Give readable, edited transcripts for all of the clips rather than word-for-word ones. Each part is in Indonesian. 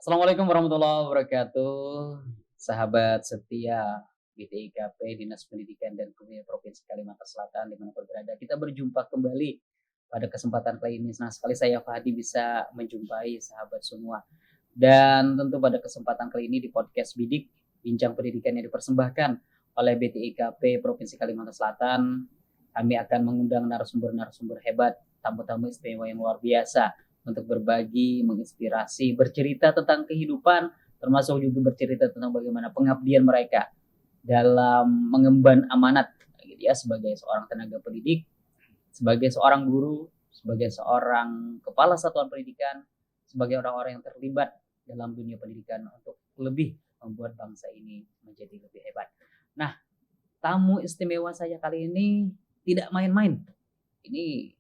Assalamualaikum warahmatullahi wabarakatuh. Sahabat setia BTIKP Dinas Pendidikan dan Kebudayaan Provinsi Kalimantan Selatan dimanapun berada. Kita berjumpa kembali pada kesempatan kali ini. Senang sekali saya Fahdi bisa menjumpai sahabat semua. Dan tentu pada kesempatan kali ini di podcast Bidik, Bincang Pendidikan yang dipersembahkan oleh BTIKP Provinsi Kalimantan Selatan, kami akan mengundang narasumber-narasumber hebat, tamu-tamu istimewa yang luar biasa untuk berbagi, menginspirasi, bercerita tentang kehidupan, termasuk juga bercerita tentang bagaimana pengabdian mereka dalam mengemban amanat gitu ya, sebagai seorang tenaga pendidik, sebagai seorang guru, sebagai seorang kepala satuan pendidikan, sebagai orang-orang yang terlibat dalam dunia pendidikan untuk lebih membuat bangsa ini menjadi lebih hebat. Nah, tamu istimewa saya kali ini tidak main-main. Ini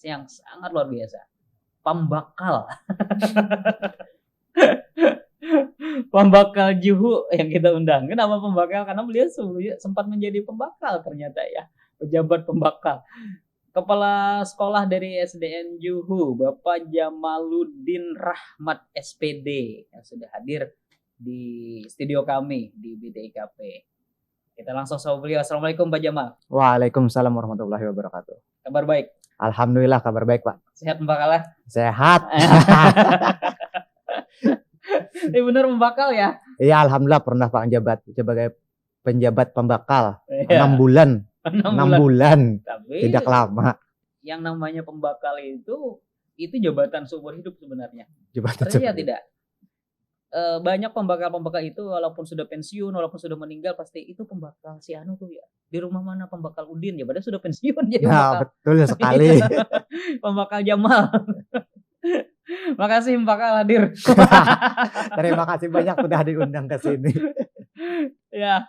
yang sangat luar biasa. Pembakal. Pembakal Juhu yang kita undang. Kenapa pembakal? Karena beliau sebelumnya sempat menjadi pembakal ternyata ya. Pejabat pembakal. Kepala sekolah dari SDN Juhu, Bapak Jamaluddin Rahmat SPD yang sudah hadir di studio kami di BTIKP. Kita langsung sama beliau. Assalamualaikum Pak Jamal. Waalaikumsalam warahmatullahi wabarakatuh. Kabar baik? Alhamdulillah kabar baik Pak. Sehat pembakalan? Sehat. Ini benar pembakal ya? Iya alhamdulillah pernah Pak menjabat sebagai penjabat pembakal. Iya. 6 bulan. 6 bulan. Tapi Tidak lama. yang namanya pembakal itu jabatan seumur hidup sebenarnya. Jabatan Ternyata tidak. Banyak pembakal-pembakal itu walaupun sudah pensiun, walaupun sudah meninggal pasti itu pembakal si Anu tuh ya. Di rumah mana pembakal Udin ya, padahal sudah pensiun jadi Ya pembakal. betul sekali. Pembakal Jamal. Makasih pembakal hadir. Terima kasih banyak sudah diundang ke sini. Ya.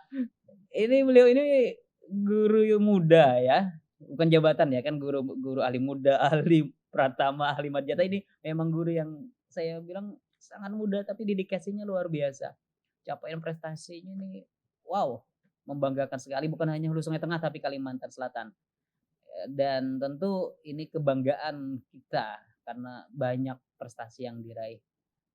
Ini beliau ini guru muda ya. Bukan jabatan ya, kan guru ahli muda, ahli pratama, ahli madjata. Ini memang guru yang saya bilang sangat muda tapi dedikasinya luar biasa. Capaian prestasinya nih wow, membanggakan sekali, bukan hanya Hulu Sungai Tengah tapi Kalimantan Selatan. Dan tentu ini kebanggaan kita karena banyak prestasi yang diraih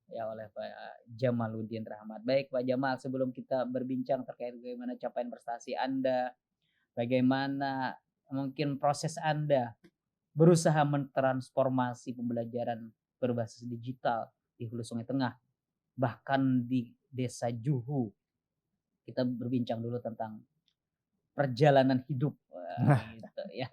ya oleh Pak Jamaluddin Rahmat. Baik Pak Jamal, sebelum kita berbincang terkait bagaimana capaian prestasi Anda, bagaimana mungkin proses Anda berusaha mentransformasi pembelajaran berbasis digital di Hulu Sungai Tengah, bahkan di Desa Juhu. Kita berbincang dulu tentang perjalanan hidup. Gitu ya.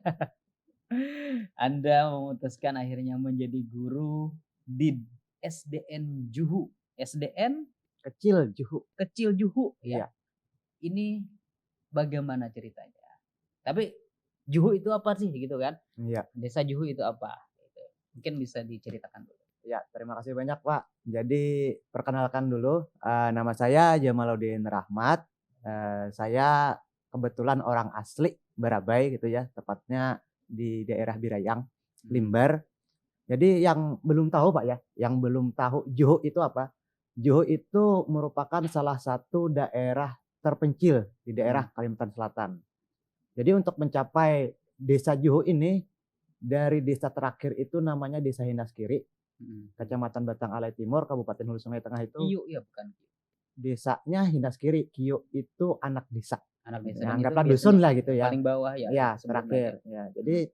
Anda memutuskan akhirnya menjadi guru di SDN Juhu. SDN Kecil Juhu. Kecil Juhu ya. Iya. Ini bagaimana ceritanya? Tapi Juhu itu apa sih gitu kan? Iya. Desa Juhu itu apa? Gitu. Mungkin bisa diceritakan dulu. Ya, terima kasih banyak Pak. Jadi perkenalkan dulu, nama saya Jamaluddin Rahmat. Saya kebetulan orang asli Barabai gitu ya, tepatnya di daerah Birayang, Limbar. Jadi yang belum tahu Pak ya, yang belum tahu Juhu itu apa? Juhu itu merupakan salah satu daerah terpencil di daerah Kalimantan Selatan. Jadi untuk mencapai Desa Juhu ini, dari desa terakhir itu namanya Desa Hinaskiri, Kecamatan Batang Alai Timur, Kabupaten Hulu Sungai Tengah itu. Kiyu ya bukan? Desanya Hinaskiri, Kiyu itu anak desa. Anak desa. Ya, anggaplah dusun lah gitu ya. Paling bawah ya. Ya, terakhir. Ya, jadi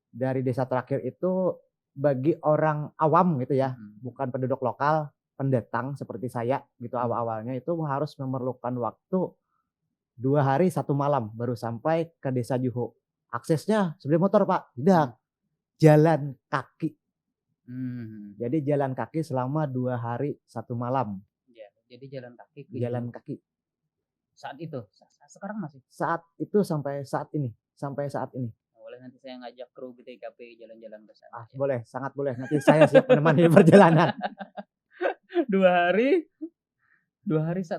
dari desa terakhir itu bagi orang awam gitu ya, bukan penduduk lokal, pendatang seperti saya gitu awal-awalnya itu harus memerlukan waktu 2 hari 1 malam baru sampai ke Desa Juhu. Aksesnya sebelum motor Pak, tidak. Jalan kaki. Jadi jalan kaki selama 2 hari 1 malam. Ya, jadi jalan kaki. Jalan kaki. Saat itu, sekarang masih. Saat itu sampai saat ini. Boleh nanti saya ngajak kru BTIKP jalan-jalan ke sana. Boleh, sangat boleh. Nanti saya siap menemani perjalanan. 2 hari 1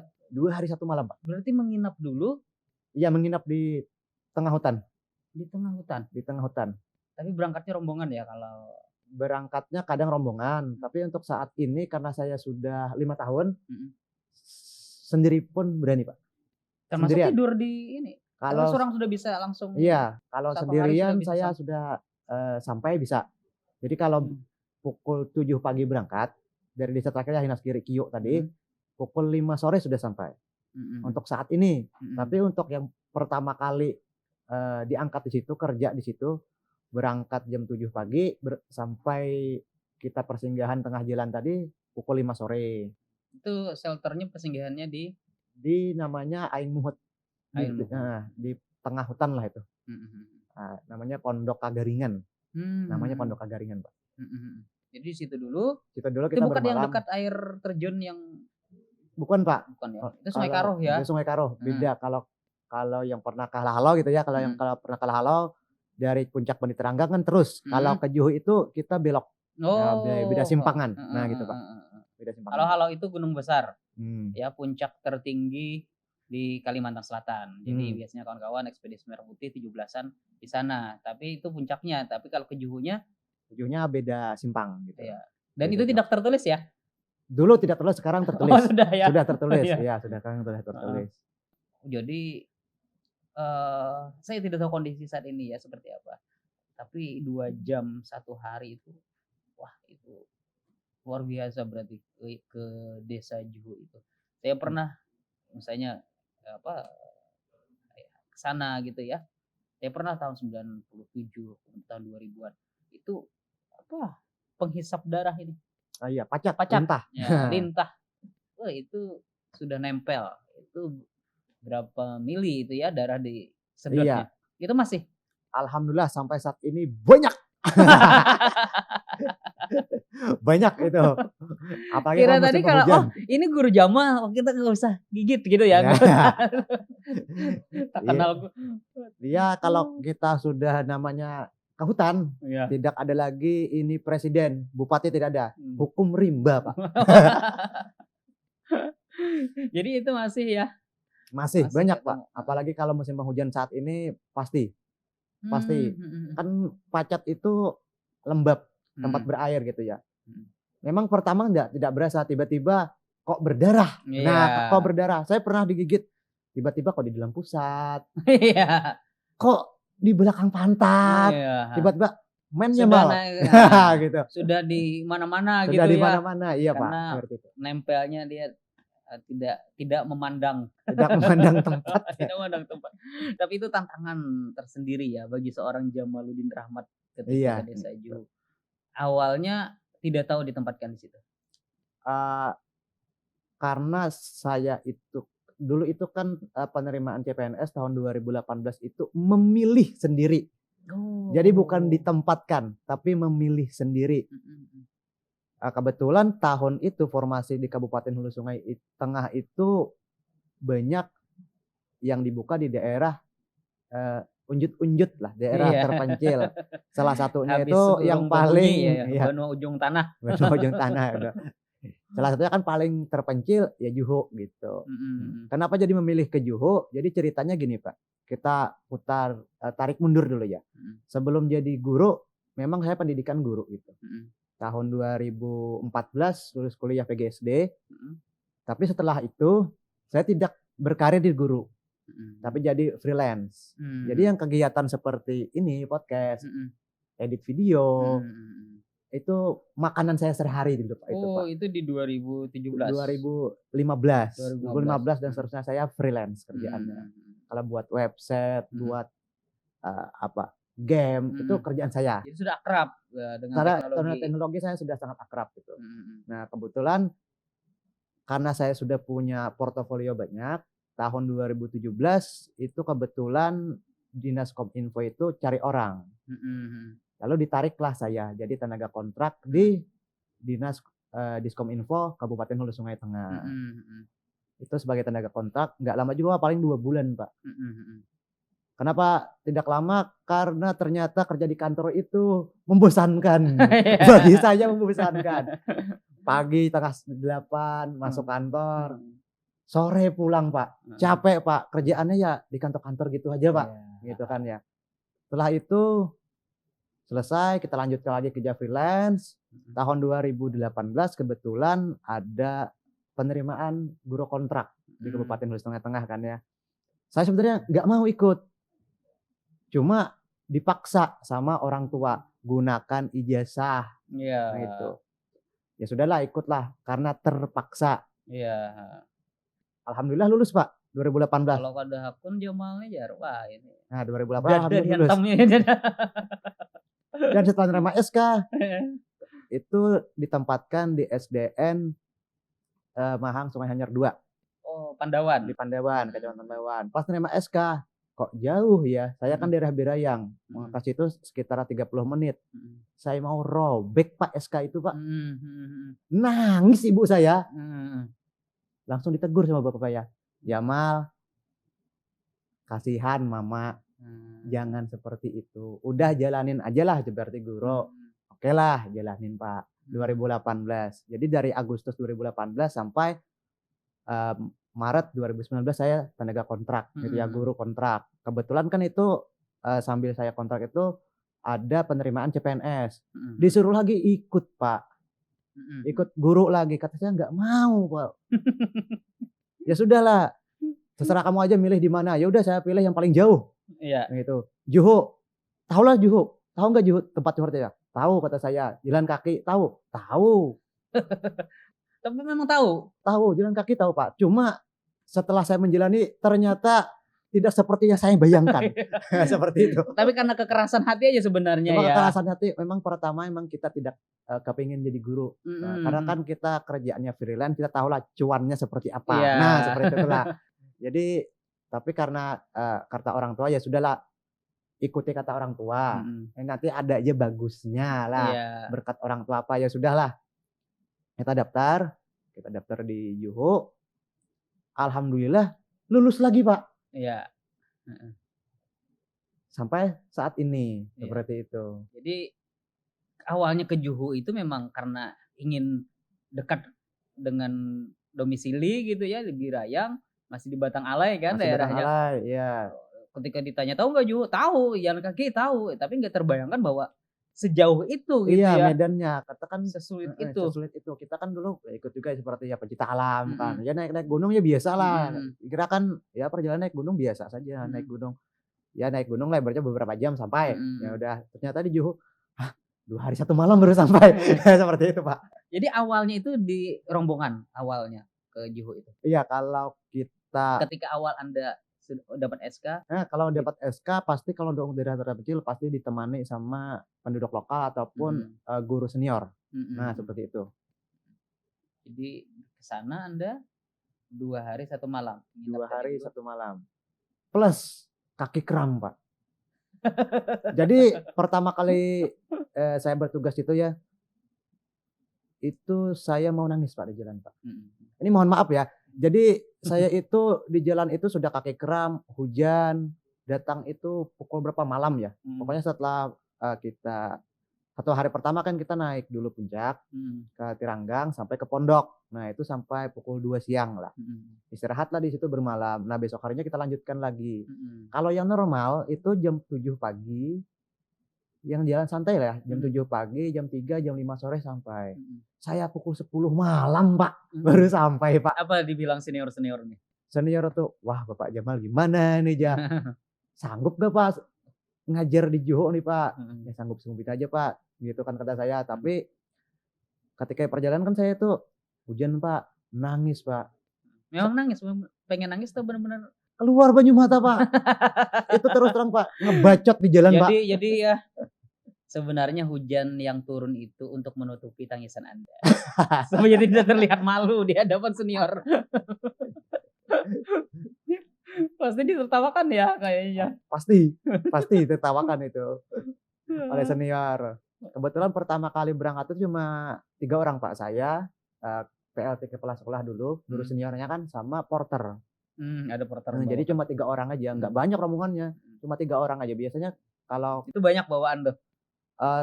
malam Pak. Berarti menginap dulu? Iya, menginap di tengah hutan. Di tengah hutan. Di tengah hutan. Tapi berangkatnya rombongan ya kalau? Berangkatnya kadang rombongan, tapi untuk saat ini karena saya sudah 5 tahun, sendiri pun berani Pak. Termasuk Sendirian. Tidur di ini. Kalau seorang sudah bisa langsung. Iya, kalau sendirian saya sudah sampai bisa. Jadi kalau pukul 7 pagi berangkat, dari desa terakhirnya Hinas Kiri Kio tadi, pukul 5 sore sudah sampai. Untuk saat ini. Tapi untuk yang pertama kali diangkat di situ, kerja di situ, berangkat jam 7 pagi sampai kita persinggahan tengah jalan tadi pukul 5 sore. Itu shelternya persinggahannya Di namanya Ain Muhut. Ain Muhut. Di tengah hutan lah itu. Namanya Pondok Kagaringan. Namanya Pondok Kagaringan, Pak. Jadi di situ dulu. Situ dulu Itu kita bukan yang bermalam. dekat air terjun yang Bukan, Pak. bukan ya. Itu Sungai Karoh ya. Itu Sungai Karoh. Beda kalau yang pernah ke Halau gitu ya. Kalau pernah ke Halau dari Puncak Bani Terangga kan terus. Kalau ke Juhu itu kita belok. Beda simpangan. Nah, gitu, Pak. Beda simpangan. Kalau Halau itu gunung besar. Ya, puncak tertinggi di Kalimantan Selatan. Jadi biasanya kawan-kawan ekspedisi Merah Putih 17-an di sana. Tapi itu puncaknya. Tapi kalau ke Juhunya beda simpang gitu. Ya. Dan beda itu tidak tertulis ya? Dulu tidak tertulis, sekarang tertulis. Sudah ya. Sudah tertulis. Ya, sekarang sudah tertulis. Jadi saya tidak tahu kondisi saat ini ya seperti apa. Tapi 2 jam 1 hari itu, wah itu luar biasa berarti ke desa Juhu itu. Saya pernah misalnya ke sana gitu ya. Saya pernah tahun 97, tahun 2000-an. Itu penghisap darah ini. Iya, pacat. Lintah. Ya, lintah. Itu sudah nempel. Itu berapa mili itu ya darah di sedotnya. Iya. Itu masih. Alhamdulillah sampai saat ini banyak. Banyak itu. Apalagi kira tadi kalau ini guru Jamal, kita nggak usah gigit gitu ya. Tak kenal. Iya, kalau kita sudah namanya ke hutan, tidak ada lagi ini presiden, bupati tidak ada. Hukum rimba, Pak. Jadi itu masih ya. Masih banyak, Pak. Apalagi kalau musim penghujan saat ini pasti. Kan Pacat itu lembab, tempat berair gitu ya. Memang pertama tidak berasa, tiba-tiba kok berdarah. Nah, kok berdarah. Saya pernah digigit, tiba-tiba kok di dalam pusat. Kok di belakang pantat. Tiba-tiba mainnya malah. Gitu. Sudah di mana-mana gitu ya. Sudah di mana-mana, iya, karena Pak. nempelnya dia tidak memandang tempat. Tidak memandang tempat. Tapi itu tantangan tersendiri ya bagi seorang Jamaluddin Rahmat ketika ke desa Juhu. Awalnya tidak tahu ditempatkan di situ. Karena saya itu dulu itu kan penerimaan CPNS tahun 2018 itu memilih sendiri. Jadi bukan ditempatkan, tapi memilih sendiri. Kebetulan tahun itu formasi di Kabupaten Hulu Sungai Tengah itu banyak yang dibuka di daerah unjut-unjut lah, daerah terpencil. Salah satunya itu yang paling benua ujung tanah. Salah satunya kan paling terpencil ya Juhu gitu. Kenapa jadi memilih ke Juhu? Jadi ceritanya gini, Pak. Kita tarik mundur dulu ya. Sebelum jadi guru, memang saya pendidikan guru gitu. Tahun 2014 lulus kuliah PGSD. Tapi setelah itu saya tidak berkarir di guru. Tapi jadi freelance. Jadi yang kegiatan seperti ini, podcast, edit video, itu makanan saya sehari gitu, Pak. Itu di 2017. 2015 dan seterusnya saya freelance kerjaannya. Kalau buat website, buat game, itu kerjaan saya. Jadi sudah akrab dengan teknologi saya sudah sangat akrab gitu. Nah, kebetulan karena saya sudah punya portofolio banyak, tahun 2017 itu kebetulan Dinas Kominfo itu cari orang. Lalu ditariklah saya jadi tenaga kontrak di Dinas Diskominfo Kabupaten Hulu Sungai Tengah. Itu sebagai tenaga kontrak, nggak lama juga, paling 2 bulan, Pak. Kenapa tidak lama? Karena ternyata kerja di kantor itu membosankan. Bagi saya membosankan. Pagi tengah 8 masuk kantor, sore pulang, Pak. Capek, Pak. Kerjaannya ya di kantor-kantor gitu aja, Pak. Gitu kan ya. Setelah itu selesai, kita lanjutkan lagi kerja freelance. Tahun 2018 kebetulan ada penerimaan guru kontrak di Kabupaten Hulu Sungai Tengah kan ya. Saya sebenarnya nggak mau ikut. Cuma dipaksa sama orang tua, gunakan ijazah. Gitu. Ya sudahlah ikutlah karena terpaksa. Iya. Alhamdulillah lulus Pak 2018. Kalau kada hakun Jamalnya jar wah ini Nah 2018 dada alhamdulillah lulus. dihantamnya dada. Dan setelah nerima SK itu ditempatkan di SDN Mahang Sungai Hanyar 2 Oh, Pandawan. di Pandawan, Kecamatan Pandawan. Pas nerima SK, kok jauh ya? Saya kan daerah Birayang, ke situ sekitar 30 menit. Saya mau robek Pak SK itu Pak. Nangis ibu saya. Langsung ditegur sama bapak saya. Jamal, kasihan mama, jangan seperti itu. Udah jalanin aja lah berarti guru. Oke lah, jalanin Pak. 2018. Jadi dari Agustus 2018 sampai Maret 2019 saya tenaga kontrak, gitu ya, guru kontrak. Kebetulan kan itu sambil saya kontrak itu ada penerimaan CPNS. Disuruh lagi ikut Pak. Ikut guru lagi, kata saya nggak mau Pak. Ya sudahlah, terserah kamu aja milih di mana. Ya udah saya pilih yang paling jauh. Iya. Gitu. Juho. Tahulah Juho. Tahu nggak Juho tempat seperti itu? Tahu kata saya. Jalan kaki tahu? Tahu. Tapi memang tahu. Tahu, jalan kaki tahu Pak. Cuma setelah saya menjalani ternyata tidak seperti yang saya bayangkan. Seperti itu. Tapi karena kekerasan hati aja sebenarnya Cuma ya. kekerasan hati memang pertama memang kita tidak kepingin jadi guru. Karena kan kita kerjaannya freelance, kita tahulah cuannya seperti apa. Iya. Nah, seperti itulah. Jadi tapi karena kata orang tua ya sudahlah, ikuti kata orang tua. Nanti ada aja bagusnya lah. Iya. Berkat orang tua apa ya sudahlah. Kita daftar di Juho. Alhamdulillah lulus lagi Pak. Iya. Sampai saat ini Iya. seperti itu. Jadi awalnya ke Juho itu memang karena ingin dekat dengan domisili gitu ya di Birayang, masih di Batang Alai kan Masih Batang daerahnya. Alai, ya. Ketika ditanya tahu nggak Juho? Tahu, jalan kaki tahu, tapi nggak terbayangkan bahwa sejauh itu gitu Iya, ya. medannya katakan Sesulit itu. sesulit itu. Kita kan dulu ikut juga seperti ya pecinta alam kan. Ya naik gunung ya biasa lah. Kira kan ya perjalanan naik gunung biasa saja, naik gunung. Ya naik gunung lebarnya beberapa jam sampai. Ya udah, ternyata di Juho 2 hari 1 malam baru sampai. Seperti itu, Pak. Jadi awalnya itu di rombongan awalnya ke Juho itu. Iya, kalau kita Ketika awal Anda dapat SK, kalau dapat SK pasti kalau untuk daerah terpencil pasti ditemani sama penduduk lokal ataupun guru senior. Nah, seperti itu. Jadi ke sana Anda 2 hari 1 malam. 2 hari 1 malam. Plus kaki kram, Pak. Jadi pertama kali saya bertugas itu ya, itu saya mau nangis Pak di jalan Pak. Ini mohon maaf ya. Jadi saya itu di jalan itu sudah kaki kram, hujan, datang itu pukul berapa malam ya. Pokoknya setelah kita 1 hari pertama kan kita naik dulu puncak ke Tiranggang sampai ke Pondok. Nah itu sampai pukul 2 siang lah. Istirahatlah di situ bermalam. Nah besok harinya kita lanjutkan lagi. Kalau yang normal itu jam 7 pagi. Yang jalan santai lah ya, jam 7 pagi, jam 3, jam 5 sore sampai. Saya pukul 10 malam Pak, baru sampai Pak. Apa dibilang senior-senior nih? Senior tuh, wah Bapak Jamal gimana nih Ja? Sanggup gak Pak ngajar di Juho nih Pak? Ya sanggup-sanggup aja Pak, gitu kan kata saya. Tapi ketika perjalanan kan saya tuh hujan Pak, nangis Pak. Memang nangis, pengen nangis tuh benar-benar keluar banyu mata Pak. Itu terus terang Pak, ngebacot di jalan Pak. Jadi ya sebenarnya hujan yang turun itu untuk menutupi tangisan Anda. Supaya tidak terlihat malu di hadapan senior. Pasti ditertawakan ya kayaknya. Pasti ditertawakan itu oleh senior. Kebetulan pertama kali berangkat itu cuma 3 orang Pak. Saya, PLT kepala sekolah dulu, guru seniornya kan sama porter. Ada porter. Jadi cuma 3 orang aja, nggak banyak rombongannya. Cuma 3 orang aja. Biasanya kalau itu banyak bawaan tuh.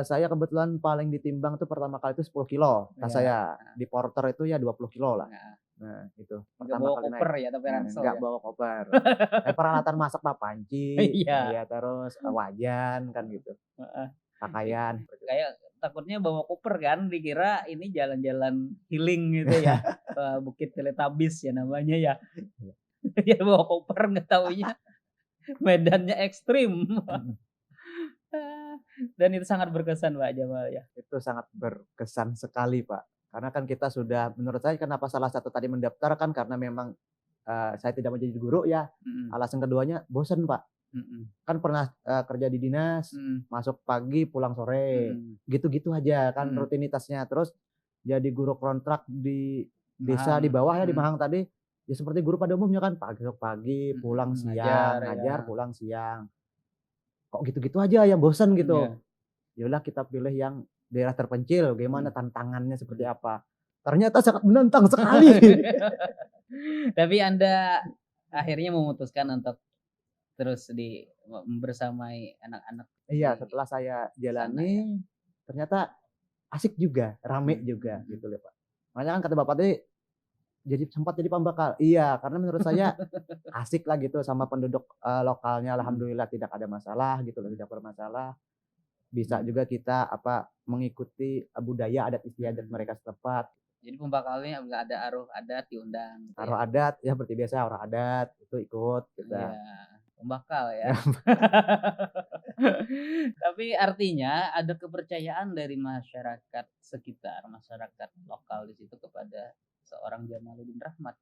Saya kebetulan paling ditimbang tuh pertama kali itu 10 kilo. Tas saya di porter itu ya 20 kilo lah. Nah itu pertama kali koper naik. Ya tapi ransel Nggak ya. bawa koper. Peralatan masak Pak, panci, ya terus wajan kan gitu. Pakaian. Kayak takutnya bawa koper kan, dikira ini jalan-jalan healing gitu ya. Bukit Teletabis ya namanya ya. Dia bawa koper nggak taunya medannya ekstrim. Dan itu sangat berkesan Pak Jamal ya. Itu sangat berkesan sekali Pak. Karena kan kita sudah menurut saya kenapa salah satu tadi mendaftar kan karena memang, saya tidak mau jadi guru ya. Mhm. Alasan keduanya bosen, Pak. Mhm. Kan pernah, kerja di dinas, Mhm. masuk pagi pulang sore, Mhm. gitu-gitu aja kan Mhm. rutinitasnya. Terus jadi guru kontrak di desa Mahang. di bawah ya, di Mhm. Mahang tadi, ya seperti guru pada umumnya kan, masuk pagi, pulang Mhm. Ngajar siang, ya. ngajar, pulang siang. Kok gitu-gitu aja ya, bosen gitu. Iya. Ya udah kita pilih yang daerah terpencil, gimana Mhm. tantangannya seperti Mhm. apa. Ternyata sangat menantang sekali. Tapi Anda akhirnya memutuskan untuk terus bersamai anak-anak Iya, di setelah saya sana ya? jalani, ternyata asik juga, rame Mhm. juga Mhm. gitu loh, Pak. Makanya kan kata bapak tadi, sempat jadi pembekal. Iya, karena menurut saya asik lah gitu sama penduduk, lokalnya Mhm. alhamdulillah tidak ada masalah gitu loh, Mhm. tidak bermasalah. Bisa Mhm. juga kita mengikuti, budaya adat istiadat Mhm. mereka setempat. Jadi pembakalnya nggak ada aruh adat diundang gitu ya? Taruh adat, ya seperti biasa orang adat itu ikut Iya, kita. pembakal ya. Tapi artinya ada kepercayaan dari masyarakat sekitar, masyarakat lokal di situ kepada seorang Jamaluddin Rahmat.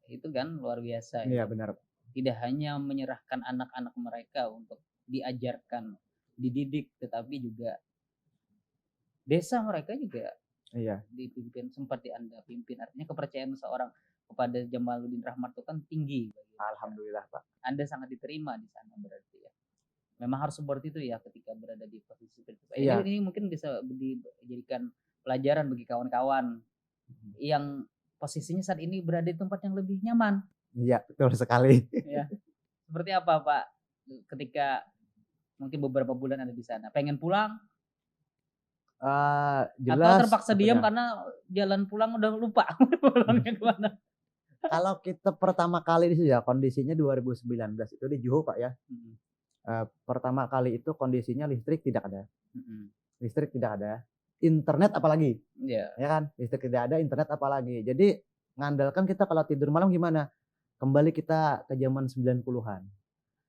Itu kan luar biasa Iya itu. benar, Tidak hanya menyerahkan anak-anak mereka untuk diajarkan, dididik, tetapi juga desa mereka juga iya, dipimpin seperti Anda pimpin. Artinya kepercayaan seorang kepada Jamaluddin Rahmat itu kan tinggi bagi masyarakat. alhamdulillah, Pak. Anda sangat diterima di sana berarti ya. Memang harus seperti itu ya ketika berada di posisi seperti itu. Iya, Ini mungkin bisa dijadikan pelajaran bagi kawan-kawan yang posisinya saat ini berada di tempat yang lebih nyaman, iya betul sekali. ya. Seperti apa, Pak, ketika mungkin beberapa bulan Anda di sana? Pengen pulang atau Jelas terpaksa diam apanya, karena jalan pulang udah lupa pulangnya ke mana? kalau kita pertama kali di situ ya kondisinya 2019 itu di Juhu, Pak, ya. Mhm. Pertama kali itu kondisinya listrik tidak ada, Mhm. listrik tidak ada, internet apalagi, Iya. ya kan? Listrik tidak ada, internet apalagi. Jadi ngandalkan kita kalau tidur malam gimana? Kembali kita ke zaman 90-an.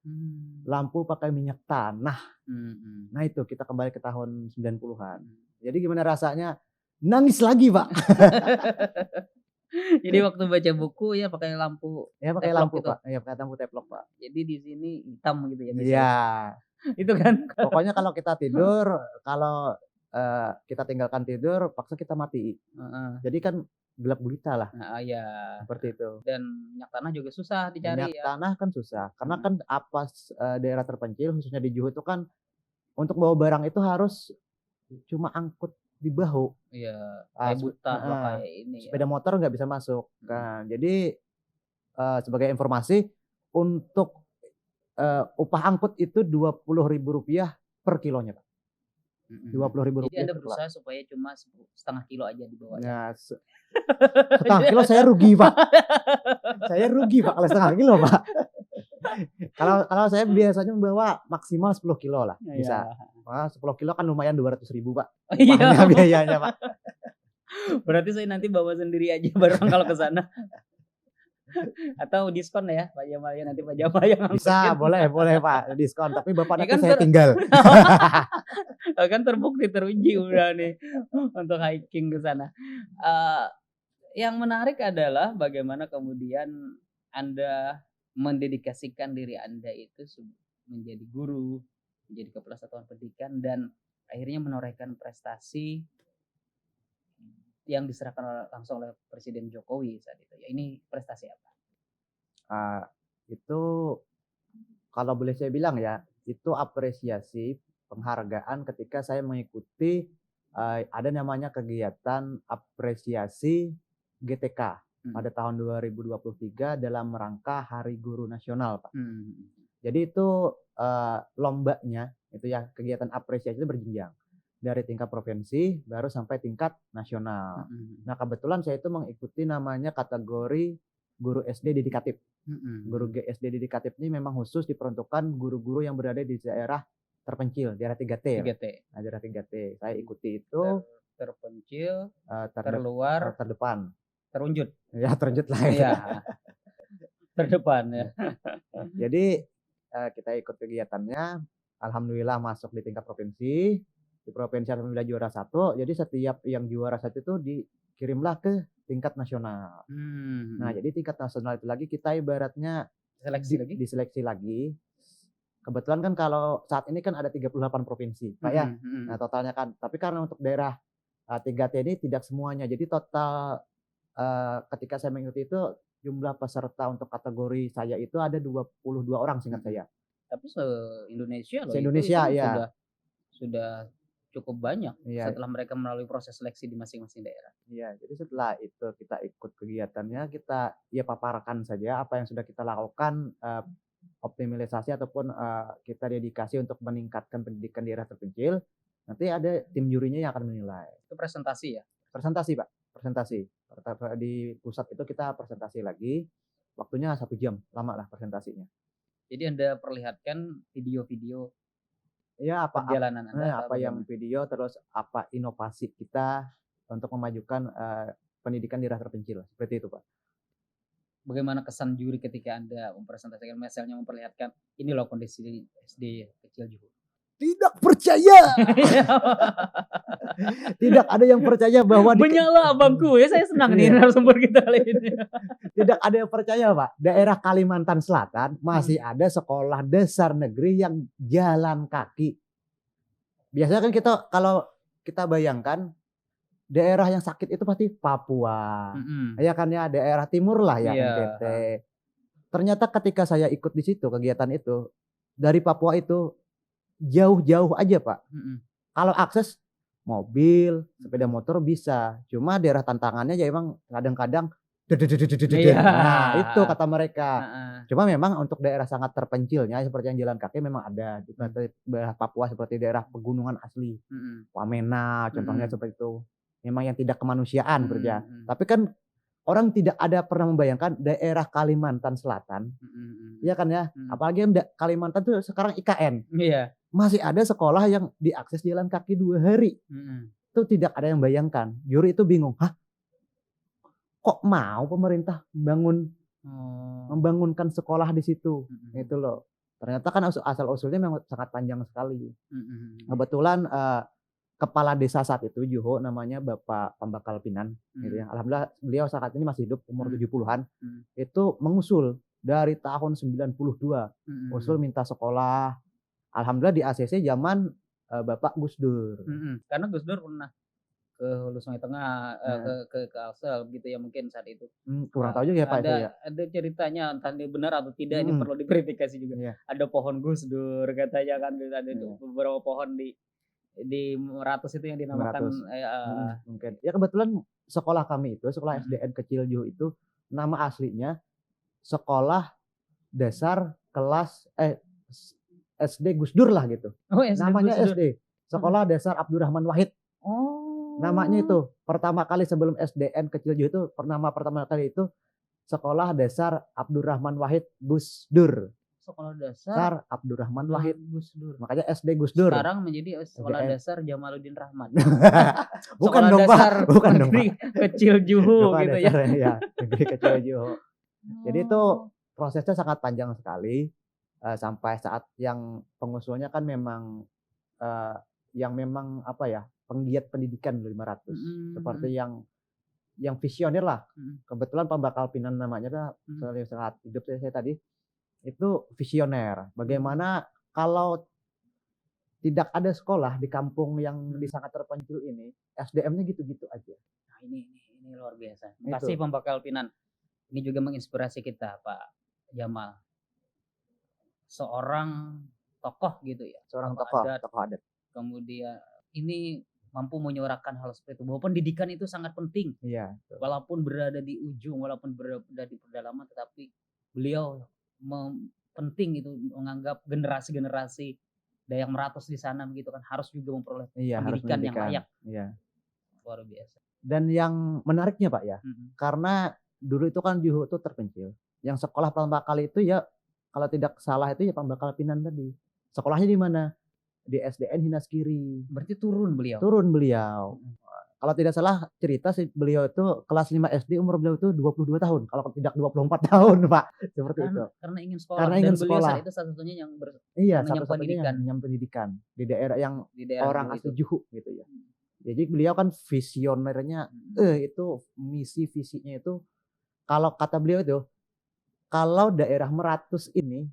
Mmm. Lampu pakai minyak tanah. Mhm. Nah itu kita kembali ke tahun 90-an. Mhm. Jadi gimana rasanya? Nangis lagi, Pak. Jadi waktu baca buku ya pakai lampu Ya pakai teplok lampu, itu? Pak. Ya pakai lampu teplok, Pak. Jadi di sini hitam gitu ya Iya. biasanya? Itu kan? Pokoknya kalau kita tidur, kalau, kita tinggalkan tidur, paksa kita mati. Heeh. Jadi kan gelap gulita lah, Heeh, iya. seperti itu. Dan minyak tanah juga susah Minyak dicari ya? tanah kan susah, karena Mhm. kan daerah terpencil khususnya di Juhu itu kan, untuk bawa barang itu harus cuma angkut di bahu. Iya, Ah, kayak buta lah heeh, kayak ini ya. sepeda motor nggak bisa masuk. Mhm. Nah, jadi, sebagai informasi, untuk, upah angkut itu Rp20.000 per kilonya, Pak. Mhm. dua Mhm. puluh ribu Jadi rupiah Anda per kilo. berusaha supaya cuma 1/2 kilo aja dibawa ya? Nah, setengah kilo saya rugi, Pak. Saya rugi, Pak, kalau setengah kilo, Pak. Kalau kalau saya biasanya membawa maksimal 10 kilo lah, bisa. Iya. 10 kilo kan lumayan 200.000, Pak, Oh iya, upahnya, biayanya, Pak. berarti saya nanti bawa sendiri aja barang kalau ke sana atau diskon ya Pak Jamal ya, nanti Pak Jamal yang Bisa, ngangkutin. boleh boleh, Pak, diskon, tapi Bapak Ya nanti kan saya tinggal. kan terbukti teruji udah nih untuk hiking ke sana. Eee, yang menarik adalah bagaimana kemudian Anda mendedikasikan diri Anda itu menjadi guru, menjadi kepala satuan pendidikan dan akhirnya menorehkan prestasi yang diserahkan langsung oleh Presiden Jokowi saat itu ya. Ini prestasi apa? Eee, itu kalau boleh saya bilang ya, itu apresiasi, penghargaan ketika saya mengikuti, ada namanya kegiatan apresiasi GTK Mhm. pada tahun 2023 dalam rangka Hari Guru Nasional, Pak. Mhm. Jadi itu, lombanya itu ya, kegiatan apresiasi itu berjenjang. Dari tingkat provinsi baru sampai tingkat nasional. Mhm. Nah, kebetulan saya itu mengikuti namanya kategori guru SD dedikatif. Guru Mhm. SD dedikatif ini memang khusus diperuntukkan guru-guru yang berada di daerah terpencil, daerah 3T lah. 3T. Nah, daerah 3T. Saya ikuti itu, Terpencil, eee, terluar, terdepan. terunjut. Ya terjut lah ya. Iya, terdepan ya. Jadi, kita ikut kegiatannya, alhamdulillah masuk di tingkat provinsi, di provinsi alhamdulillah juara 1. Jadi setiap yang juara 1 itu dikirimlah ke tingkat nasional. Nah, jadi tingkat nasional itu lagi kita ibaratnya diseleksi lagi. Kebetulan kan kalau saat ini kan ada 38 provinsi, Pak ya. Nah, totalnya kan. Tapi karena untuk daerah 3T ini tidak semuanya. Jadi total ketika saya mengikuti itu jumlah peserta untuk kategori saya itu ada 22 orang seingat saya. Tapi se-Indonesia loh. Se-Indonesia itu ya. Sudah cukup banyak Iya. setelah mereka melalui proses seleksi di masing-masing daerah. Iya, jadi setelah itu kita ikut kegiatannya, kita ya paparkan saja apa yang sudah kita lakukan, optimalisasi ataupun kita dedikasi untuk meningkatkan pendidikan daerah terpencil. Nanti ada tim jurinya yang akan menilai. Itu presentasi ya? Presentasi, Pak. Presentasi. Di pusat itu kita presentasi lagi. Waktunya 1 jam, lama lah presentasinya. Jadi Anda perlihatkan video-video ya perjalanan Anda, apa yang video, terus apa inovasi kita untuk memajukan pendidikan daerah terpencil, seperti itu, Pak. Bagaimana kesan juri ketika Anda mempresentasikan, misalnya memperlihatkan ini loh kondisi SD kecil Juhu? Tidak percaya. Tidak ada yang percaya bahwa menyala abangku ya, saya senang nih narasumber kita kali ini. Tidak ada yang percaya, Pak. Daerah Kalimantan Selatan masih ada sekolah dasar negeri yang jalan kaki. Biasanya kan kalau kita bayangkan daerah yang sakit itu pasti Papua. Ya kan ya, daerah timur lah ya, NTT. Ternyata ketika saya ikut di situ kegiatan itu, dari Papua itu jauh-jauh aja, Pak. Kalau akses mobil, sepeda motor bisa. Cuma daerah tantangannya ya emang kadang-kadang nah, itu kata mereka. Cuma memang untuk daerah sangat terpencilnya seperti yang jalan kaki memang ada. Di daerah Papua seperti daerah pegunungan asli. Wamena contohnya seperti itu. Memang yang tidak kemanusiaan kerja. Tapi kan orang tidak ada pernah membayangkan daerah Kalimantan Selatan. Iya kan ya? Apalagi Kalimantan tuh sekarang IKN. Iya. Masih ada sekolah yang diakses jalan kaki 2 hari. Itu tidak ada yang bayangkan. Juri itu bingung. Hah? Kok mau pemerintah membangunkan sekolah di situ? Itu loh. Ternyata kan asal-usulnya memang sangat panjang sekali. Kebetulan kepala desa saat itu Juho namanya Bapak Pambakal Pinan gitu ya. Alhamdulillah beliau saat ini masih hidup, umur 70-an. Itu mengusul dari tahun 92. Usul minta sekolah. Alhamdulillah di ACC zaman Bapak Gus Dur. Karena Gus Dur pernah ke Hulu Sungai Tengah, ke Kalsel gitu ya mungkin saat itu. Kurang tahu juga ya Pak itu ya. Ada ceritanya entah ini benar atau tidak, ini perlu diverifikasi juga. Ada pohon Gus Dur katanya kan, ada beberapa pohon di Meratus itu yang dinamakan mungkin. Ya kebetulan sekolah kami itu, sekolah SDN Kecil Juhu itu nama aslinya Sekolah Dasar Kelas SD Gus Dur lah gitu. Oh, SD namanya Gus Dur. SD. Sekolah Dasar Abdurrahman Wahid. Namanya itu. Pertama kali sebelum SDN Kecil Juhu itu, pertama kali itu Sekolah Dasar Abdurrahman Wahid Gus Dur. Sekolah Dasar Abdurrahman Wahid Gus Dur. Makanya SD Gus Dur. Sekarang menjadi Sekolah Dasar Jamaluddin Rahman. Bukan dong, Pak. Bukan dong, Negeri Kecil Juhu gitu ya. Ya, Negeri Kecil Juhu. Jadi itu prosesnya sangat panjang sekali sampai saat yang pengusulnya kan memang yang memang apa ya, penggiat pendidikan 500 seperti yang visioner lah. Kebetulan Pambakal Pinan namanya saat hidup saya tadi itu visioner. Bagaimana kalau tidak ada sekolah di kampung yang sangat terpencil ini, SDM-nya gitu-gitu aja. Nah, ini luar biasa. Terima kasih Pambakal Pinan. Ini juga menginspirasi kita, Pak Jamal. Seorang tokoh gitu ya. Seorang tokoh adat. Kemudian ini mampu menyuarakan hal seperti itu, bahwa pendidikan itu sangat penting. Iya. Walaupun berada di ujung, walaupun berada di pedalaman, tetapi beliau penting itu menganggap generasi-generasi Dayak Meratus di sana begitu kan harus juga memperoleh pendidikan yang layak. Iya. Luar biasa. Dan yang menariknya Pak ya, karena dulu itu kan Juhu itu terpencil. Yang sekolah pertama kali itu ya kalau tidak salah itu ya Pambakal Pinan tadi. Sekolahnya di mana? Di SDN Hinaskiri. Berarti turun beliau. kalau tidak salah cerita sih beliau itu kelas 5 SD, umur beliau itu 22 tahun, kalau tidak 24 tahun, Pak, seperti itu. Karena ingin sekolah Karena dan ingin beliau sekolah. saat itu satu-satunya yang Iya, mengenyam satu-satunya yang pendidikan menyambung pendidikan di daerah yang di daerah orang Juhu asli itu. Juhu gitu ya. Jadi beliau kan visionernya, itu misi visinya itu kalau kata beliau itu, kalau daerah Meratus ini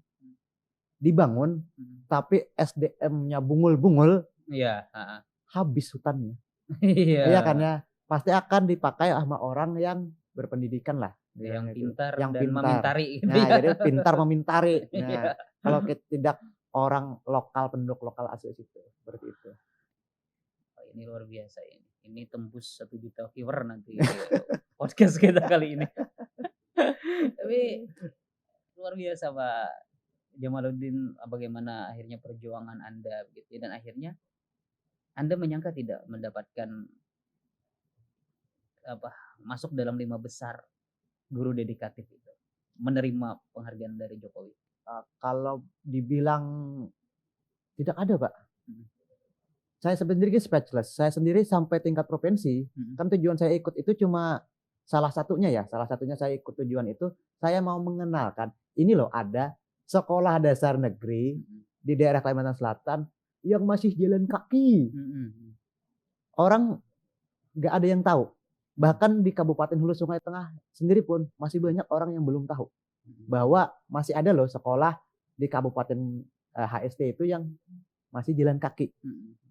dibangun tapi SDM-nya bungul-bungul, Iya, heeh. habis hutannya. Iya. Iya kan ya, pasti akan dipakai sama orang yang berpendidikan lah, Yang bilangnya itu, pintar yang dan pintar. memintari gitu Nah, ya. jadi pintar memintari. Iya. Nah, kalau tidak orang lokal, penduduk lokal asli situ, seperti itu. Oh, ini luar biasa ini. Ini tembus 1 juta viewer nanti podcast kita kali ini. Tapi luar biasa Pak Jamaluddin, bagaimana akhirnya perjuangan Anda begitu dan akhirnya Anda menyangka tidak mendapatkan masuk dalam 5 besar guru dedikatif itu, menerima penghargaan dari Jokowi? Kalau dibilang tidak ada, Pak. Saya sendiri speechless. Saya sendiri sampai tingkat provinsi, kan tujuan saya ikut itu cuma salah satunya saya ikut tujuan itu, saya mau mengenalkan, ini loh ada sekolah dasar negeri di daerah Kalimantan Selatan yang masih jalan kaki. Orang nggak ada yang tahu. Bahkan di Kabupaten Hulu Sungai Tengah sendiri pun masih banyak orang yang belum tahu bahwa masih ada loh sekolah di Kabupaten HST itu yang masih jalan kaki.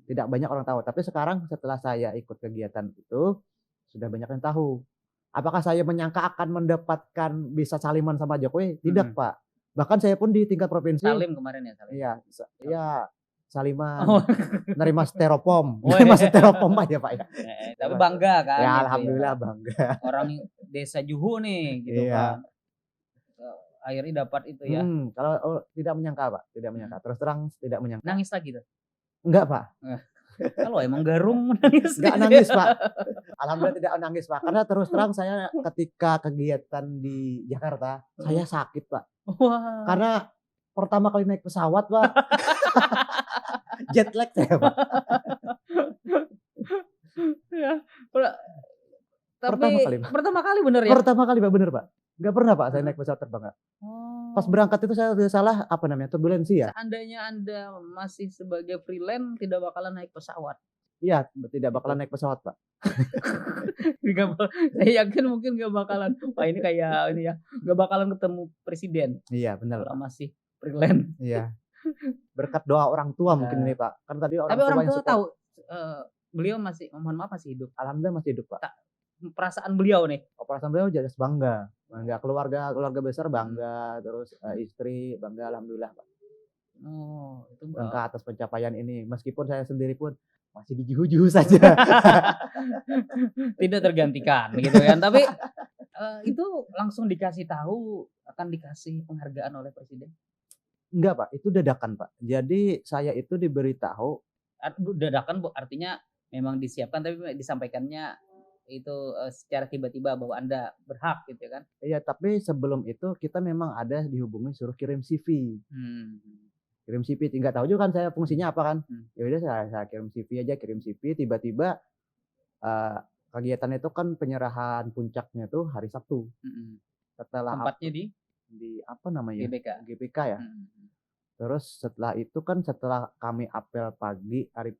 Tidak banyak orang tahu. Tapi sekarang setelah saya ikut kegiatan itu, sudah banyak yang tahu. Apakah saya menyangka akan mendapatkan bisa saliman sama Jokowi? Tidak, Pak. Bahkan saya pun di tingkat provinsi. Salim kemarin ya, salim. Iya, saliman. Nerima styrofoam. Oh, Nerima styrofoam aja, Pak ya. Tapi bangga kan? Ya, gitu alhamdulillah bangga. Orang desa Juhu nih gitu Iya. kan. Akhirnya dapat itu ya. Kalau tidak menyangka, Pak. Tidak menyangka. Terus terang tidak menyangka. Nangis lagi tuh? Enggak, Pak. Kalau emang garung nangis. Enggak nangis, Pak. Alhamdulillah tidak nangis, Pak. Karena terus terang saya ketika kegiatan di Jakarta, saya sakit, Pak. Wah. Karena pertama kali naik pesawat, Pak. Jet lag saya, Pak. Ya, tapi pertama kali bener ya? Pertama kali, Pak, bener, Pak. Enggak pernah, Pak, saya naik pesawat terbang, Pak. Pas berangkat itu saya udah salah turbulensi ya. Seandainya Anda masih sebagai freelance tidak bakalan naik pesawat. Iya, tidak bakalan naik pesawat, Pak. Saya yakin mungkin gak bakalan. Wah, ini kayak ini ya, gak bakalan ketemu presiden. Iya, benar. Kalau masih freelance. Iya. Berkat doa orang tua mungkin ini, Pak. Kan tadi tapi orang tua tahu beliau masih, mohon maaf, masih hidup. Alhamdulillah masih hidup, Pak. Perasaan beliau nih. Perasaan beliau jelas bangga. Bangga keluarga besar bangga, terus istri bangga, alhamdulillah, Pak. Oh, itu bangga atas pencapaian ini. Meskipun saya sendiri pun masih di juhu-juhu saja. Tidak tergantikan gitu kan. Tapi itu langsung dikasih tahu akan dikasih penghargaan oleh presiden? Enggak, Pak, itu dadakan, Pak. Jadi saya itu diberitahu. Dadakan artinya memang disiapkan tapi disampaikannya itu secara tiba-tiba bahwa Anda berhak gitu kan. Iya, tapi sebelum itu kita memang ada dihubungi suruh kirim CV. Kirim CV, nggak tahu juga kan saya fungsinya apa kan. Ya udah saya kirim CV aja, kirim CV, tiba-tiba kegiatan itu kan penyerahan puncaknya tuh hari Sabtu. Setelah tempatnya di apa namanya? GBK ya. Terus setelah itu kan setelah kami apel pagi hari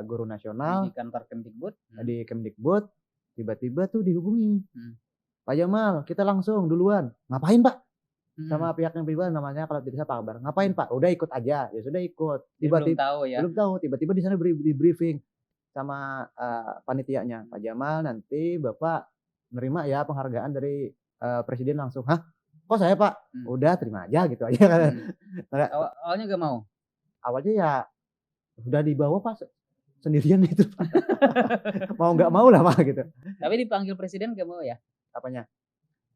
Guru Nasional di kantor Kemdikbud, di Kemdikbud, tiba-tiba tuh dihubungi. Pak Jamal, kita langsung duluan. Ngapain, Pak? Sama pihak yang pribadi namanya kalau tidak salah Pak Akbar. Ngapain, Pak? Udah ikut aja. Ya sudah ikut. Tiba-tiba belum tahu. Tiba-tiba di sana di briefing sama panitianya. Pak Jamal, nanti Bapak nerima ya penghargaan dari presiden langsung. Hah? Kok saya, Pak? Udah terima aja gitu aja kan. Awalnya gak mau? Awalnya ya udah dibawa, Pak, sendirian itu. Mau nggak mau lah, Pak, gitu. Tapi dipanggil presiden gak mau ya? Apanya?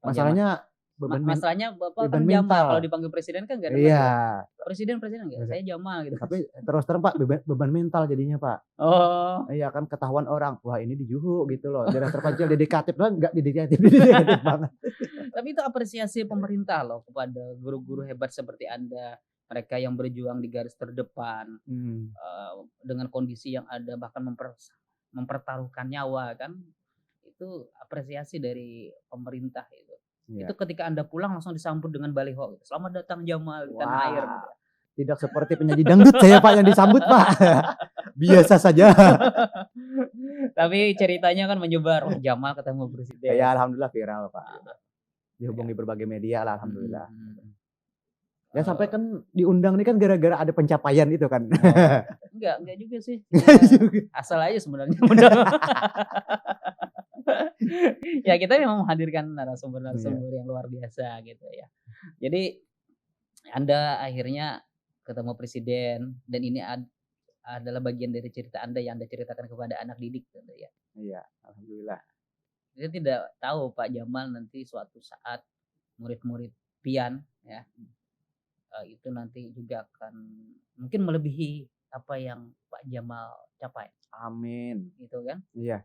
Masalahnya masalahnya Bapak kan Jamal, kalau dipanggil presiden kan gak ada. Iya. Presiden enggak, saya Jamal gitu. Tapi terus terang, Pak, beban mental jadinya, Pak. Oh. Iya kan, ketahuan orang, wah ini di Juhu gitu loh. Daerah terpencil dedikatif lah, enggak dedikatif banget. Tapi itu apresiasi pemerintah loh kepada guru-guru hebat seperti Anda, mereka yang berjuang di garis terdepan dengan kondisi yang ada, bahkan mempertaruhkan nyawa kan, itu apresiasi dari pemerintah itu. Iya. Itu ketika Anda pulang langsung disambut dengan baliho gitu, "Selamat datang Jamal di tanah air," gitu. Wah, tidak seperti penyanyi dangdut saya Pak yang disambut Pak. Biasa saja. Tapi ceritanya kan menyebar, "Wah, Jamal ketemu presiden." Ya alhamdulillah viral Pak. Ah, Dihubungi berbagai media lah alhamdulillah. Ya Eh, sampai kan diundang nih kan gara-gara ada pencapaian itu kan. enggak juga sih. Enggak Ya, juga. asal aja sebenarnya udah. Ya kita memang menghadirkan Iya. narasumber-narasumber yang luar biasa gitu ya. Jadi Anda akhirnya ketemu presiden dan ini adalah bagian dari cerita Anda yang Anda ceritakan kepada anak didik tentu ya. Iya, alhamdulillah. Saya tidak tahu Pak Jamal nanti suatu saat murid-murid pian ya, itu nanti juga akan mungkin melebihi apa yang Pak Jamal capai Amin. gitu kan. Iya.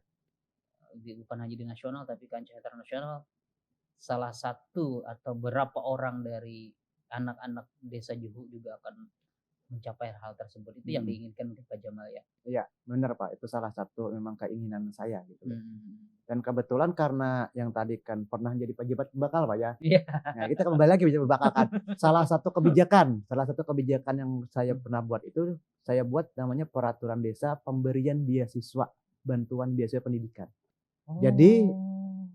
Bukan hanya di nasional tapi kancah internasional. Salah satu atau beberapa orang dari anak-anak desa Juhu juga akan mencapai hal tersebut. Itu yang diinginkan mungkin Pak Jamal ya. Iya, benar Pak. Itu salah satu memang keinginan saya gitu. Hmm. Dan kebetulan karena yang tadi kan pernah jadi pejabat bakal Pak ya. Iya. Nah, kita kembali lagi pejabat bakal kan. Salah satu kebijakan yang saya pernah buat itu saya buat namanya peraturan desa pemberian beasiswa, bantuan beasiswa pendidikan. Jadi